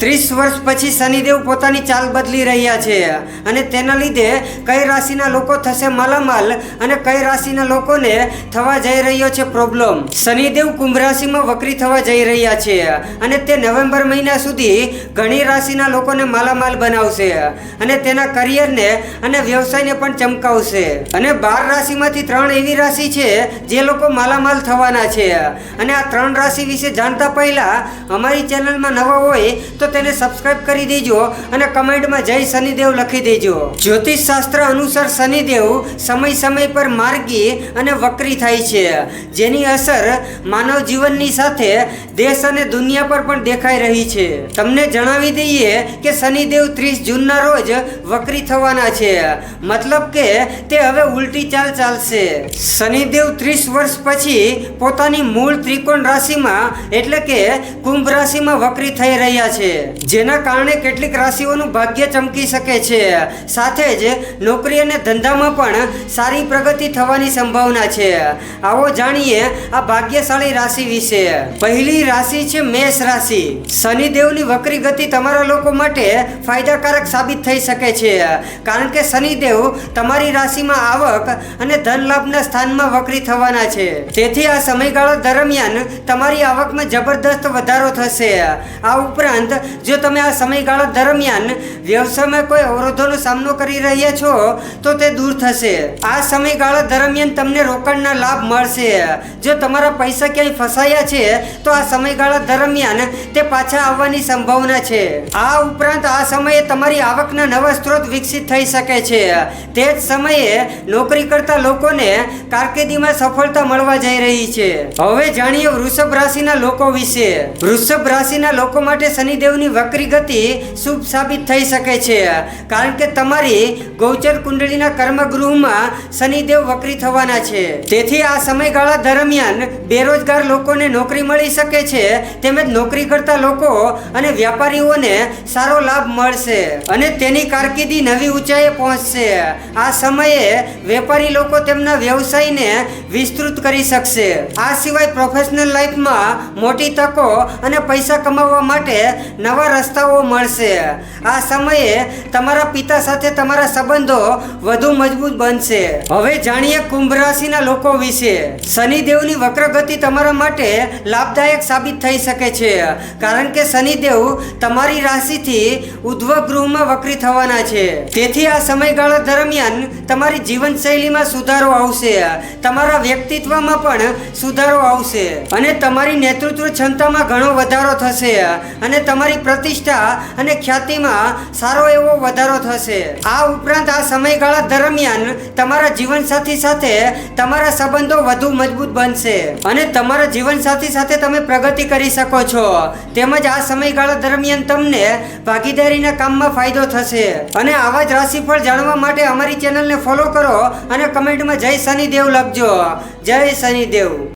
30 વર્ષ પછી શનિદેવ પોતાની ચાલ બદલી રહ્યા છે અને તેના લીધે કઈ રાશિના લોકો થશે માલામાલ અને કઈ રાશિના લોકોને થવા જઈ રહ્યો છે પ્રોબ્લેમ. શનિદેવ કુંભ રાશિમાં વક્રી થવા જઈ રહ્યા છે અને તે નવેમ્બર મહિના સુધી ઘણી રાશિના લોકોને માલામાલ બનાવશે અને તેના કરિયરને અને વ્યવસાયને પણ ચમકાવશે. અને 12 રાશિમાંથી 3 એવી રાશિ છે જે લોકો માલામાલ થવાના છે. અને આ 3 રાશિ વિશે જાણતા પહેલા અમારી ચેનલમાં નવા હોય તો તેને સબસ્ક્રાઇબ કરી દેજો અને કમેન્ટમાં જય શનિદેવ લખી દેજો. જ્યોતિષ શાસ્ત્ર અનુસાર શનિદેવ સમય સમય પર માર્ગી અને વક્રી થાય છે, જેની અસર માનવ જીવનની સાથે દેશ અને દુનિયા પર પણ દેખાઈ રહી છે. તમને જણાવી દઈએ કે શનિદેવ 30 જૂનના રોજ વક્રી થવાના છે, મતલબ કે તે હવે ઉલટી ચાલ ચાલશે. શનિદેવ 30 વર્ષ પછી પોતાની મૂળ ત્રિકોણ રાશિમાં એટલે કે કુંભ રાશિમાં વક્રી થઈ રહ્યા છે, જેના કારણે કેટલીક રાશિઓનું ભાગ્ય ચમકી શકે છે. સાથે જ નોકરી અને ધંધામાં પણ સારી પ્રગતિ થવાની સંભાવના છે. આવો જાણીએ આ ભાગ્યશાળી રાશિ વિશે. પહેલી રાશિ છે મેષ રાશિ. શનિદેવની વક્રી ગતિ તમારા લોકો માટે ફાયદાકારક સાબિત થઈ શકે છે, કારણ કે શનિદેવ તમારી રાશિમાં આવક અને ધન લાભના સ્થાનમાં વક્રી થવાના છે. તેથી આ સમયગાળા દરમિયાન તમારી આવકમાં જબરદસ્ત વધારો થશે. આ ઉપરાંત જો તમે આ સમયગાળા દરમિયાન વ્યવસાયમાં કોઈ અવરોધોનો સામનો કરી રહ્યા છો તો તે દૂર થશે. આ સમયગાળા દરમિયાન તમને રોકાણના લાભ મળશે. જો તમારા પૈસા ક્યાંય ફસાયા છે તો આ સમયગાળા દરમિયાન તે પાછા આવવાની સંભાવના છે. આ ઉપરાંત આ સમયે તમારી આવકના નવા સ્ત્રોત વિકસિત થઈ શકે છે. તે જ સમયે નોકરી કરતા લોકોને કારકિર્દીમાં સફળતા મળવા જઈ રહી છે. હવે જાણીએ વૃષભ રાશિના લોકો વિશે. વૃષભ રાશિના લોકો માટે શનિદેવની વક્રી ગતિ શુભ સાબિત થઈ શકે છે, કારણ કે તમારી ગોચર કુંડળીના કર્મગૃહમાં શનિદેવ વક્રી થવાના છે. તેથી આ સમયગાળા દરમિયાન બેરોજગાર લોકોને નોકરી મળી શકે છે, તેમજ નોકરી કરતા લોકો અને વ્યાપારીઓને સારો લાભ મળશે અને તેની કારકિર્દી નવી ઊંચાઈએ પહોંચશે. આ સમયે વેપારી લોકો તેમના વ્યવસાયને વિસ્તૃત કરી શકશે. આ સિવાય પ્રોફેશનલ લાઈફમાં મોટી તકો અને પૈસા કમાવવા માટે નવા રસ્તાઓ મળશે. આ સમયે તમારા પિતા સાથે તમારા સંબંધો વધુ મજબૂત બનશે. હવે જાણીએ કુંભ રાશિના લોકો વિશે. શનિદેવની વક્ર ગતિ તમારા માટે લાભદાયક સાબિત થઈ શકે છે, કારણ કે શનિદેવ તમારી રાશિથી ઉધ્વ ગૃહમાં વક્રી થવાના છે. તેથી આ સમયગાળા દરમિયાન તમારી જીવનશૈલીમાં સુધારો આવશે, તમારા વ્યક્તિત્વમાં પણ સુધારો આવશે અને તમારી નેતૃત્વ ક્ષમતામાં ઘણો વધારો થશે અને તમારી પ્રતિષ્ઠા અને ખ્યાતિમાં સારો એવો વધારો થશે. આ ઉપરાંત આ સમયગાળા દરમિયાન તમારા જીવનસાથી સાથે તમારા સંબંધો વધુ મજબૂત બનશે અને તમારા જીવનસાથી સાથે તમે પ્રગતિ કરી શકો છો. તેમજ આ સમયગાળા દરમિયાન તમને ભાગીદારીના કામમાં ફાયદો થશે. અને આવા જ રાશિફળ જાણવા માટે અમારી ચેનલને ફોલો કરો અને કમેન્ટમાં જય શનિદેવ લખજો. જય શનિદેવ.